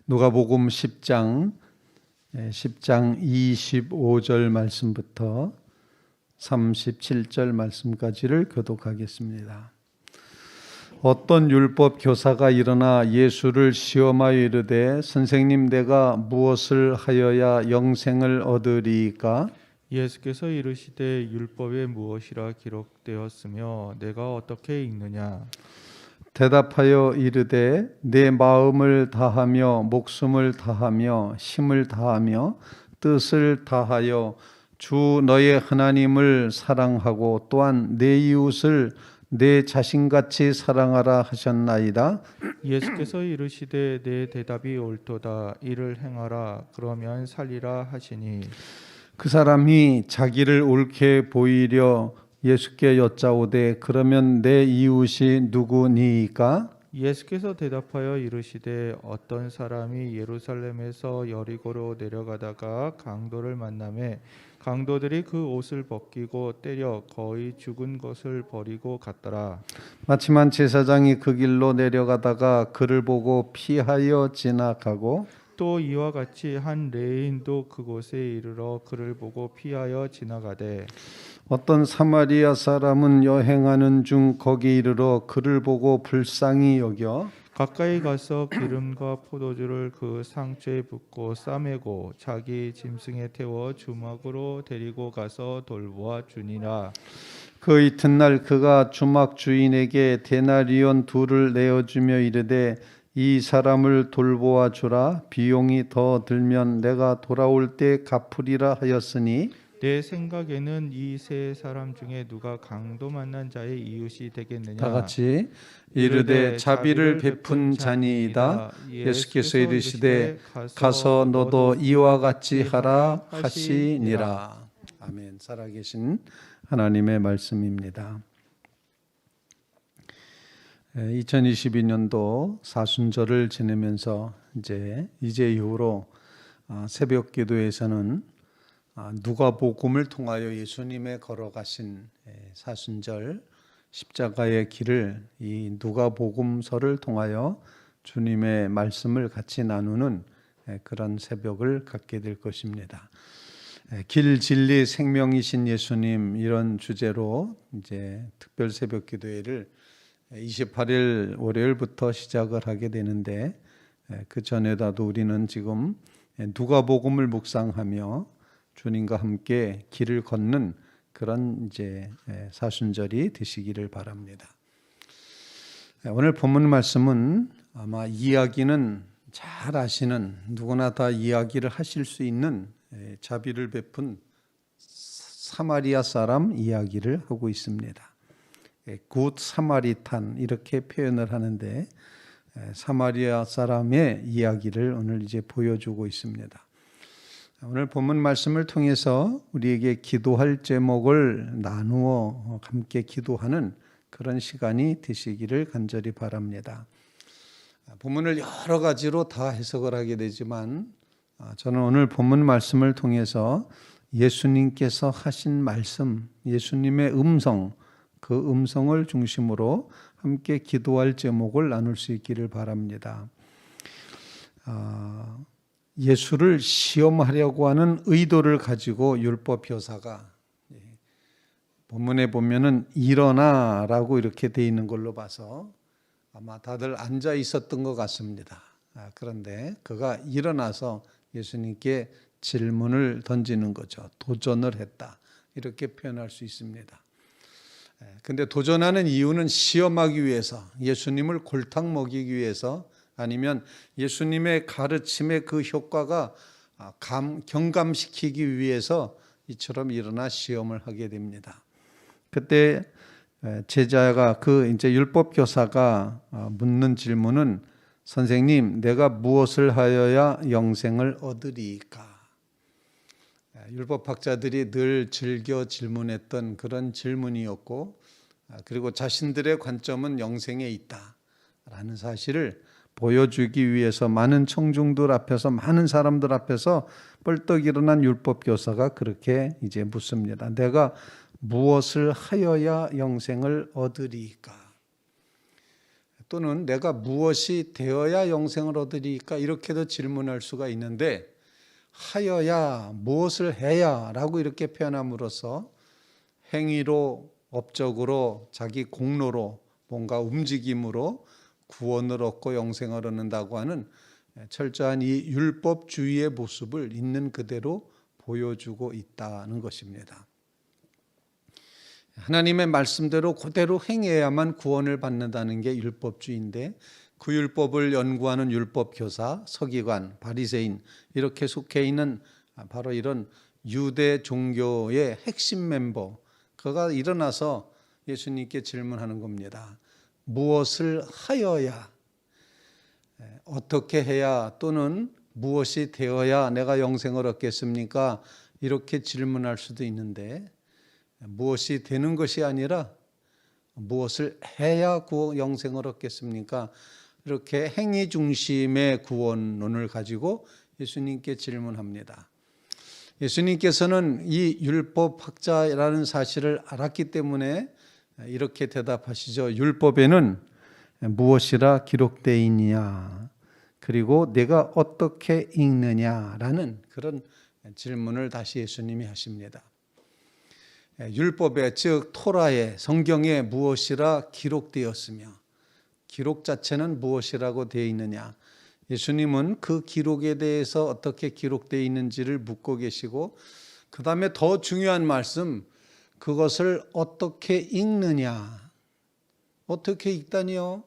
누가복음 10장 25절 말씀부터 37절 말씀까지를 교독하겠습니다. 어떤 율법 교사가 일어나 예수를 시험하여 이르되 선생님 내가 무엇을 하여야 영생을 얻으리이까? 예수께서 이르시되 율법에 무엇이라 기록되었으며 내가 어떻게 읽느냐? 대답하여 이르되 내 마음을 다하며 목숨을 다하며 힘을 다하며 뜻을 다하여 주 너의 하나님을 사랑하고 또한 내 이웃을 내 자신같이 사랑하라 하셨나이다. 예수께서 이르시되 내 대답이 옳도다. 이를 행하라. 그러면 살리라 하시니 그 사람이 자기를 옳게 보이려 예수께 여짜오되 그러면 내 이웃이 누구니이까? 예수께서 대답하여 이르시되 어떤 사람이 예루살렘에서 여리고로 내려가다가 강도를 만나매 강도들이 그 옷을 벗기고 때려 거의 죽은 것을 버리고 갔더라. 마침한 제사장이 그 길로 내려가다가 그를 보고 피하여 지나가고 또 이와 같이 한 레인도 그곳에 이르러 그를 보고 피하여 지나가되 어떤 사마리아 사람은 여행하는 중 거기 이르러 그를 보고 불쌍히 여겨 가까이 가서 기름과 포도주를 그 상처에 붓고 싸매고 자기 짐승에 태워 주막으로 데리고 가서 돌보아 주니라. 그 이튿날 그가 주막 주인에게 데나리온 2를 내어주며 이르되 이 사람을 돌보아 주라. 비용이 더 들면 내가 돌아올 때 갚으리라 하였으니 내 생각에는 이 세 사람 중에 누가 강도 만난 자의 이웃이 되겠느냐? 다 같이 이르되 자비를 베푼 자니이다. 예수께서 이르시되 가서 너도 이와 같이 하라 하시니라. 아멘. 살아계신 하나님의 말씀입니다. 2022년도 사순절을 지내면서 이제 이후로 새벽 기도에서는 누가복음을 통하여 예수님의 걸어가신 사순절 십자가의 길을 이 누가복음서를 통하여 주님의 말씀을 같이 나누는 그런 새벽을 갖게 될 것입니다. 길, 진리, 생명이신 예수님 이런 주제로 이제 특별 새벽 기도회를 28일 월요일부터 시작을 하게 되는데 그 전에라도 우리는 지금 누가복음을 묵상하며 주님과 함께 길을 걷는 그런 이제 사순절이 되시기를 바랍니다. 오늘 본문 말씀은 아마 이야기는 잘 아시는 누구나 다 이야기를 하실 수 있는 자비를 베푼 사마리아 사람 이야기를 하고 있습니다. 굿 사마리탄 이렇게 표현을 하는데 사마리아 사람의 이야기를 오늘 이제 보여주고 있습니다. 오늘 본문 말씀을 통해서 우리에게 기도할 제목을 나누어 함께 기도하는 그런 시간이 되시기를 간절히 바랍니다. 본문을 여러 가지로 다 해석을 하게 되지만 저는 오늘 본문 말씀을 통해서 예수님께서 하신 말씀, 예수님의 음성, 그 음성을 중심으로 함께 기도할 제목을 나눌 수 있기를 바랍니다. 예수를 시험하려고 하는 의도를 가지고 율법 교사가 본문에 보면은 일어나라고 이렇게 돼 있는 걸로 봐서 아마 다들 앉아 있었던 것 같습니다. 그런데 그가 일어나서 예수님께 질문을 던지는 거죠. 도전을 했다. 이렇게 표현할 수 있습니다. 근데 도전하는 이유는 시험하기 위해서, 예수님을 골탕 먹이기 위해서, 아니면 예수님의 가르침의 그 효과가 경감시키기 위해서 이처럼 일어나 시험을 하게 됩니다. 그때 제자가 이제 율법 교사가 묻는 질문은 선생님, 내가 무엇을 하여야 영생을 얻으리까? 율법학자들이 늘 즐겨 질문했던 그런 질문이었고, 그리고 자신들의 관점은 영생에 있다라는 사실을 보여주기 위해서 많은 청중들 앞에서, 많은 사람들 앞에서 벌떡 일어난 율법 교사가 그렇게 이제 묻습니다. 내가 무엇을 하여야 영생을 얻으리까? 또는 내가 무엇이 되어야 영생을 얻으리까 이렇게도 질문할 수가 있는데 하여야 무엇을 해야 라고 이렇게 표현함으로써 행위로 업적으로 자기 공로로 뭔가 움직임으로 구원을 얻고 영생을 얻는다고 하는 철저한 이 율법주의의 모습을 있는 그대로 보여주고 있다는 것입니다. 하나님의 말씀대로 그대로 행해야만 구원을 받는다는 게 율법주의인데 그 율법을 연구하는 율법교사, 서기관, 바리새인 이렇게 속해 있는 바로 이런 유대 종교의 핵심 멤버 그가 일어나서 예수님께 질문하는 겁니다. 무엇을 하여야, 어떻게 해야 또는 무엇이 되어야 내가 영생을 얻겠습니까? 이렇게 질문할 수도 있는데 무엇이 되는 것이 아니라 무엇을 해야 영생을 얻겠습니까? 이렇게 행위 중심의 구원론을 가지고 예수님께 질문합니다. 예수님께서는 이 율법학자라는 사실을 알았기 때문에 이렇게 대답하시죠. 율법에는 무엇이라 기록되어 있느냐 그리고 내가 어떻게 읽느냐라는 그런 질문을 다시 예수님이 하십니다. 율법에 즉 토라에 성경에 무엇이라 기록되었으며 기록 자체는 무엇이라고 되어 있느냐 예수님은 그 기록에 대해서 어떻게 기록되어 있는지를 묻고 계시고 그 다음에 더 중요한 말씀 그것을 어떻게 읽느냐 어떻게 읽다니요?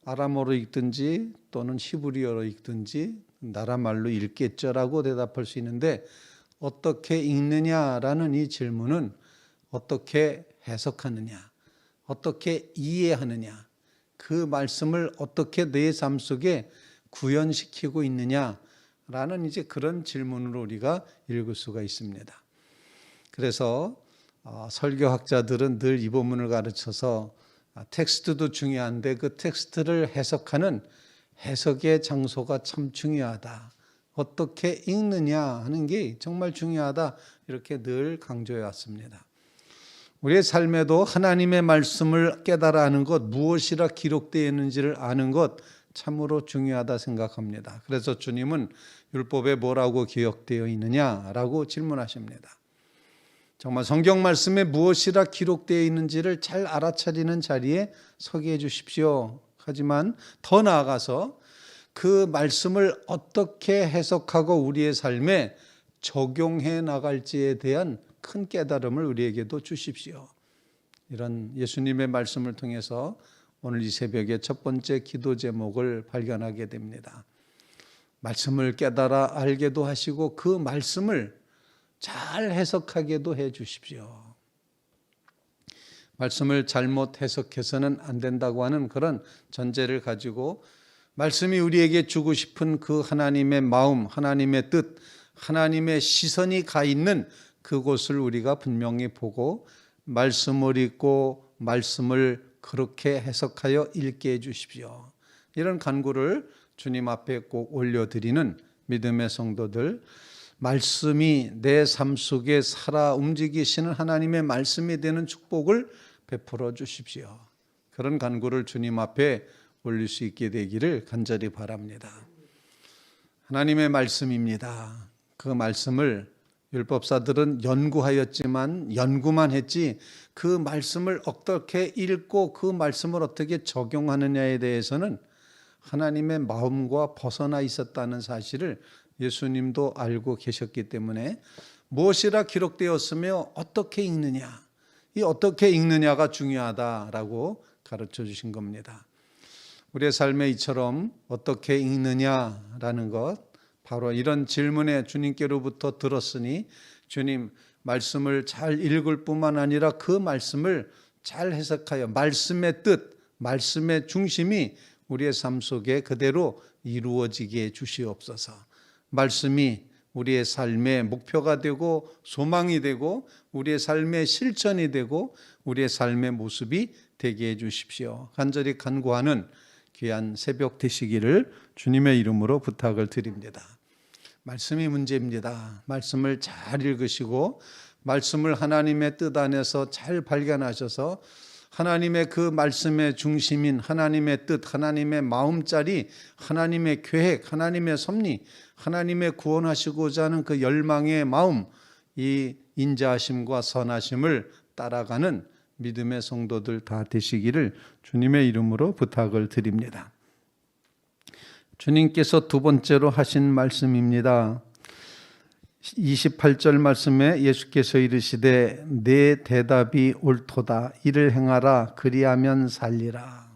아람어로 읽든지 또는 히브리어로 읽든지 나라 말로 읽겠죠라고 대답할 수 있는데 어떻게 읽느냐라는 이 질문은 어떻게 해석하느냐 어떻게 이해하느냐 그 말씀을 어떻게 내 삶 속에 구현시키고 있느냐라는 이제 그런 질문으로 우리가 읽을 수가 있습니다. 그래서 설교학자들은 늘 이 본문을 가르쳐서 텍스트도 중요한데 그 텍스트를 해석하는 해석의 장소가 참 중요하다. 어떻게 읽느냐 하는 게 정말 중요하다. 이렇게 늘 강조해 왔습니다. 우리의 삶에도 하나님의 말씀을 깨달아 아는 것, 무엇이라 기록되어 있는지를 아는 것 참으로 중요하다 생각합니다. 그래서 주님은 율법에 뭐라고 기록되어 있느냐라고 질문하십니다. 정말 성경 말씀에 무엇이라 기록되어 있는지를 잘 알아차리는 자리에 서게 해 주십시오. 하지만 더 나아가서 그 말씀을 어떻게 해석하고 우리의 삶에 적용해 나갈지에 대한 큰 깨달음을 우리에게도 주십시오. 이런 예수님의 말씀을 통해서 오늘 이 새벽에 첫 번째 기도 제목을 발견하게 됩니다. 말씀을 깨달아 알게도 하시고 그 말씀을 잘 해석하게도 해 주십시오. 말씀을 잘못 해석해서는 안 된다고 하는 그런 전제를 가지고 말씀이 우리에게 주고 싶은 그 하나님의 마음, 하나님의 뜻, 하나님의 시선이 가 있는 그곳을 우리가 분명히 보고 말씀을 읽고 말씀을 그렇게 해석하여 읽게 해 주십시오. 이런 간구를 주님 앞에 꼭 올려드리는 믿음의 성도들, 말씀이 내 삶 속에 살아 움직이시는 하나님의 말씀이 되는 축복을 베풀어 주십시오. 그런 간구를 주님 앞에 올릴 수 있게 되기를 간절히 바랍니다. 하나님의 말씀입니다. 그 말씀을 율법사들은 연구하였지만 연구만 했지 그 말씀을 어떻게 읽고 그 말씀을 어떻게 적용하느냐에 대해서는 하나님의 마음과 벗어나 있었다는 사실을 예수님도 알고 계셨기 때문에 무엇이라 기록되었으며 어떻게 읽느냐, 이 어떻게 읽느냐가 중요하다라고 가르쳐 주신 겁니다. 우리의 삶에 이처럼 어떻게 읽느냐라는 것, 바로 이런 질문에 주님께로부터 들었으니 주님 말씀을 잘 읽을 뿐만 아니라 그 말씀을 잘 해석하여 말씀의 뜻, 말씀의 중심이 우리의 삶 속에 그대로 이루어지게 해 주시옵소서. 말씀이 우리의 삶의 목표가 되고 소망이 되고 우리의 삶의 실천이 되고 우리의 삶의 모습이 되게 해 주십시오. 간절히 간구하는 귀한 새벽 되시기를 주님의 이름으로 부탁을 드립니다. 말씀이 문제입니다. 말씀을 잘 읽으시고 말씀을 하나님의 뜻 안에서 잘 발견하셔서 하나님의 그 말씀의 중심인 하나님의 뜻, 하나님의 마음자리, 하나님의 계획, 하나님의 섭리, 하나님의 구원하시고자 하는 그 열망의 마음, 이 인자하심과 선하심을 따라가는 믿음의 성도들 다 되시기를 주님의 이름으로 부탁을 드립니다. 주님께서 두 번째로 하신 말씀입니다. 28절 말씀에 예수께서 이르시되 내 대답이 옳도다. 이를 행하라. 그리하면 살리라.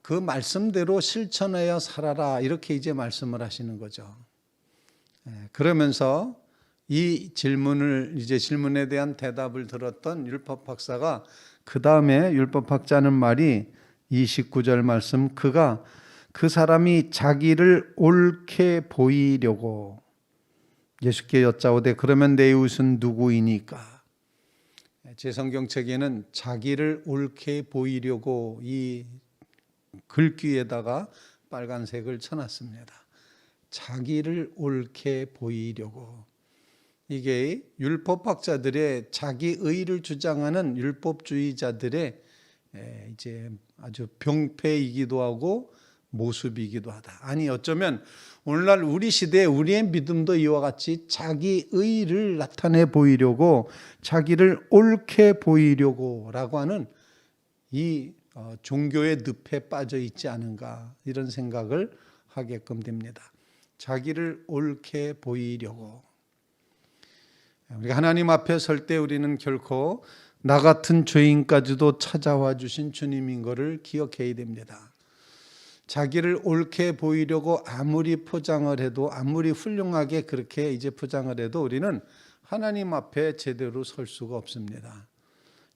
그 말씀대로 실천하여 살아라. 이렇게 이제 말씀을 하시는 거죠. 그러면서 이 질문에 대한 대답을 들었던 율법 박사가 그 다음에 율법 박사는 말이 29절 말씀, 그가 그 사람이 자기를 옳게 보이려고 예수께 여짜오되 그러면 내 이웃은 누구이니까? 제 성경책에는 자기를 옳게 보이려고 이 글귀에다가 빨간색을 쳐놨습니다. 자기를 옳게 보이려고. 이게 율법학자들의 자기 의를 주장하는 율법주의자들의 이제 아주 병폐이기도 하고 모습이기도 하다. 아니 어쩌면 오늘날 우리 시대에 우리의 믿음도 이와 같이 자기 의를 나타내 보이려고 자기를 옳게 보이려고라고 하는 이 종교의 늪에 빠져 있지 않은가 이런 생각을 하게끔 됩니다. 자기를 옳게 보이려고. 우리가 하나님 앞에 설 때 우리는 결코 나 같은 죄인까지도 찾아와 주신 주님인 것을 기억해야 됩니다. 자기를 옳게 보이려고 아무리 포장을 해도 아무리 훌륭하게 그렇게 이제 포장을 해도 우리는 하나님 앞에 제대로 설 수가 없습니다.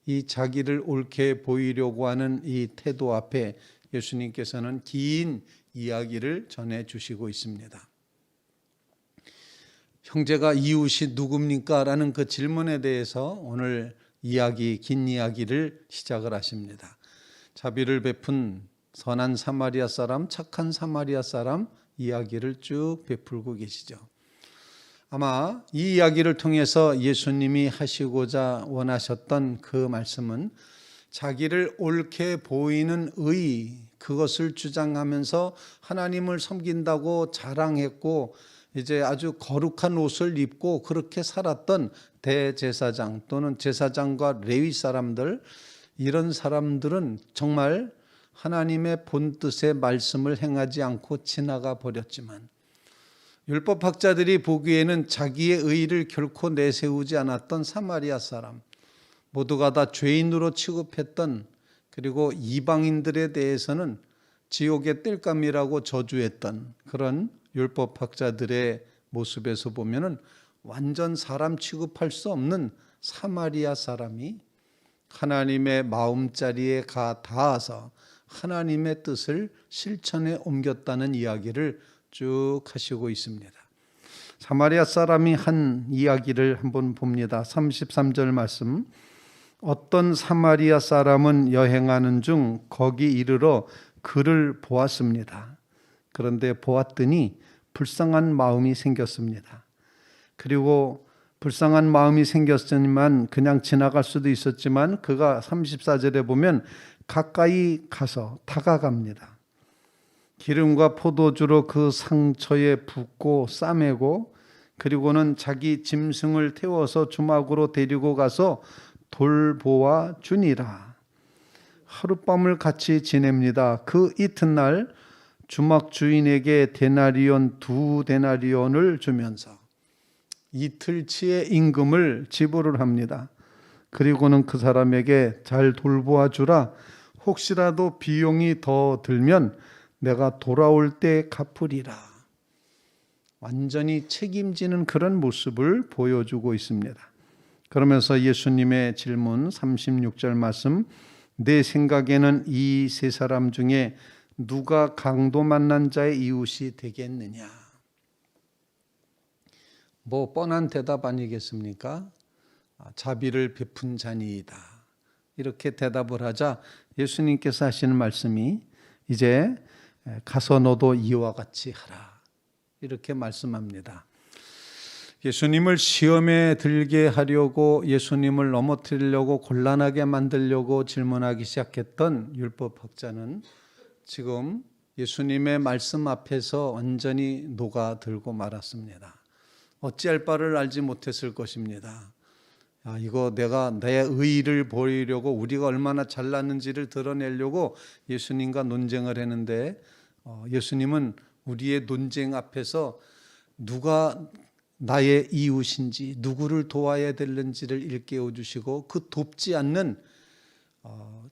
이 자기를 옳게 보이려고 하는 이 태도 앞에 예수님께서는 긴 이야기를 전해 주시고 있습니다. 형제가 이웃이 누굽니까? 라는 그 질문에 대해서 오늘 긴 이야기를 시작을 하십니다. 자비를 베푼 선한 사마리아 사람, 착한 사마리아 사람 이야기를 쭉 베풀고 계시죠. 아마 이 이야기를 통해서 예수님이 하시고자 원하셨던 그 말씀은 자기를 옳게 보이는 의, 그것을 주장하면서 하나님을 섬긴다고 자랑했고 이제 아주 거룩한 옷을 입고 그렇게 살았던 대제사장 또는 제사장과 레위 사람들, 이런 사람들은 정말 하나님의 본뜻의 말씀을 행하지 않고 지나가 버렸지만 율법학자들이 보기에는 자기의 의의를 결코 내세우지 않았던 사마리아 사람, 모두가 다 죄인으로 취급했던, 그리고 이방인들에 대해서는 지옥의 땔감이라고 저주했던 그런 율법학자들의 모습에서 보면은 완전 사람 취급할 수 없는 사마리아 사람이 하나님의 마음자리에 닿아서 하나님의 뜻을 실천에 옮겼다는 이야기를 쭉 하시고 있습니다. 사마리아 사람이 한 이야기를 한번 봅니다. 33절 말씀. 어떤 사마리아 사람은 여행하는 중 거기 이르러 그를 보았습니다. 그런데 보았더니 불쌍한 마음이 생겼습니다. 그리고 불쌍한 마음이 생겼지만 그냥 지나갈 수도 있었지만 그가 34절에 보면 가까이 가서 다가갑니다. 기름과 포도주로 그 상처에 붓고 싸매고 그리고는 자기 짐승을 태워서 주막으로 데리고 가서 돌보아 주니라. 하룻밤을 같이 지냅니다. 그 이튿날 주막 주인에게 데나리온 2데나리온을 주면서 이틀치의 임금을 지불을 합니다. 그리고는 그 사람에게 잘 돌보아 주라. 혹시라도 비용이 더 들면 내가 돌아올 때 갚으리라. 완전히 책임지는 그런 모습을 보여주고 있습니다. 그러면서 예수님의 질문 36절 말씀, 내 생각에는 이 세 사람 중에 누가 강도 만난 자의 이웃이 되겠느냐? 뭐 뻔한 대답 아니겠습니까? 자비를 베푼 자니이다. 이렇게 대답을 하자 예수님께서 하시는 말씀이 이제 가서 너도 이와 같이 하라. 이렇게 말씀합니다. 예수님을 시험에 들게 하려고, 예수님을 넘어뜨리려고, 곤란하게 만들려고 질문하기 시작했던 율법학자는 지금 예수님의 말씀 앞에서 완전히 녹아들고 말았습니다. 어찌할 바를 알지 못했을 것입니다. 이거 내가 내 의의를 보이려고, 우리가 얼마나 잘났는지를 드러내려고 예수님과 논쟁을 했는데, 예수님은 우리의 논쟁 앞에서 누가 나의 이웃인지, 누구를 도와야 되는지를 일깨워 주시고, 그 돕지 않는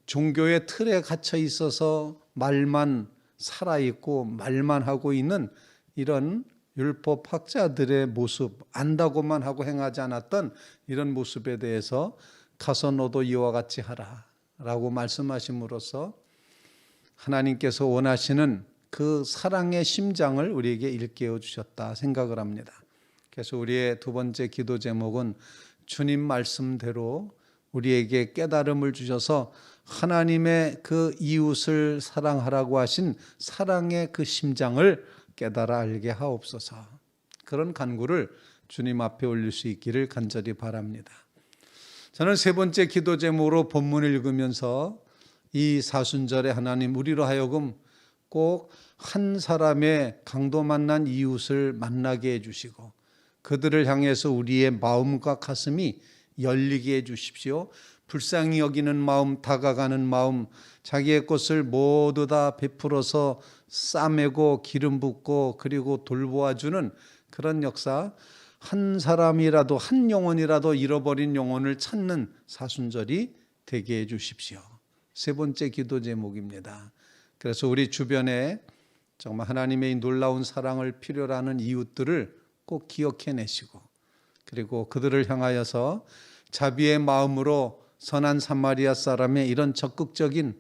종교의 틀에 갇혀 있어서 말만 살아있고 말만 하고 있는 이런 율법학자들의 모습, 안다고만 하고 행하지 않았던 이런 모습에 대해서 가서 너도 이와 같이 하라 라고 말씀하심으로써 하나님께서 원하시는 그 사랑의 심장을 우리에게 일깨워 주셨다 생각을 합니다. 그래서 우리의 두 번째 기도 제목은 주님 말씀대로 우리에게 깨달음을 주셔서 하나님의 그 이웃을 사랑하라고 하신 사랑의 그 심장을 깨달아 알게 하옵소서. 그런 간구를 주님 앞에 올릴 수 있기를 간절히 바랍니다. 저는 세 번째 기도 제목으로 본문을 읽으면서 이 사순절에 하나님 우리로 하여금 꼭 한 사람의 강도 만난 이웃을 만나게 해주시고 그들을 향해서 우리의 마음과 가슴이 열리게 해주십시오. 불쌍히 여기는 마음, 다가가는 마음, 자기의 것을 모두 다 베풀어서 싸매고 기름 붓고 그리고 돌보아주는 그런 역사, 한 사람이라도, 한 영혼이라도 잃어버린 영혼을 찾는 사순절이 되게 해주십시오. 세 번째 기도 제목입니다. 그래서 우리 주변에 정말 하나님의 이 놀라운 사랑을 필요로 하는 이웃들을 꼭 기억해내시고, 그리고 그들을 향하여서 자비의 마음으로 선한 사마리아 사람의 이런 적극적인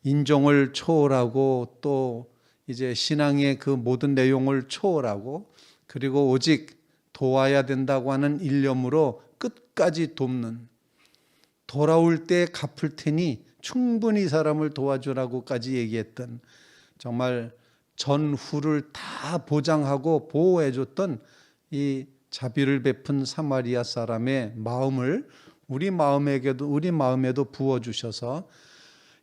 인종을 초월하고, 또 이제 신앙의 그 모든 내용을 초월하고, 그리고 오직 도와야 된다고 하는 일념으로 끝까지 돕는, 돌아올 때 갚을 테니 충분히 사람을 도와주라고까지 얘기했던, 정말 전후를 다 보장하고 보호해줬던 이 자비를 베푼 사마리아 사람의 마음을 우리 마음에도 부어주셔서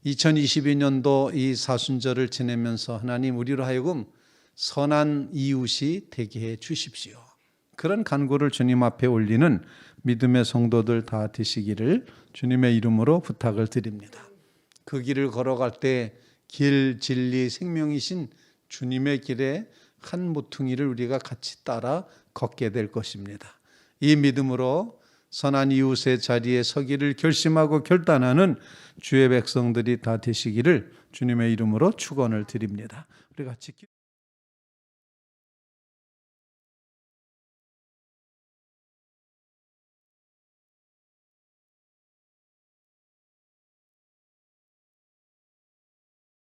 2022년도 이 사순절을 지내면서 하나님 우리로 하여금 선한 이웃이 되게 해 주십시오. 그런 간구를 주님 앞에 올리는 믿음의 성도들 다 되시기를 주님의 이름으로 부탁을 드립니다. 그 길을 걸어갈 때 길, 진리, 생명이신 주님의 길에 한 모퉁이를 우리가 같이 따라 걷게 될 것입니다. 이 믿음으로 선한 이웃의 자리에 서기를 결심하고 결단하는 주의 백성들이 다 되시기를 주님의 이름으로 축원을 드립니다. 우리 같이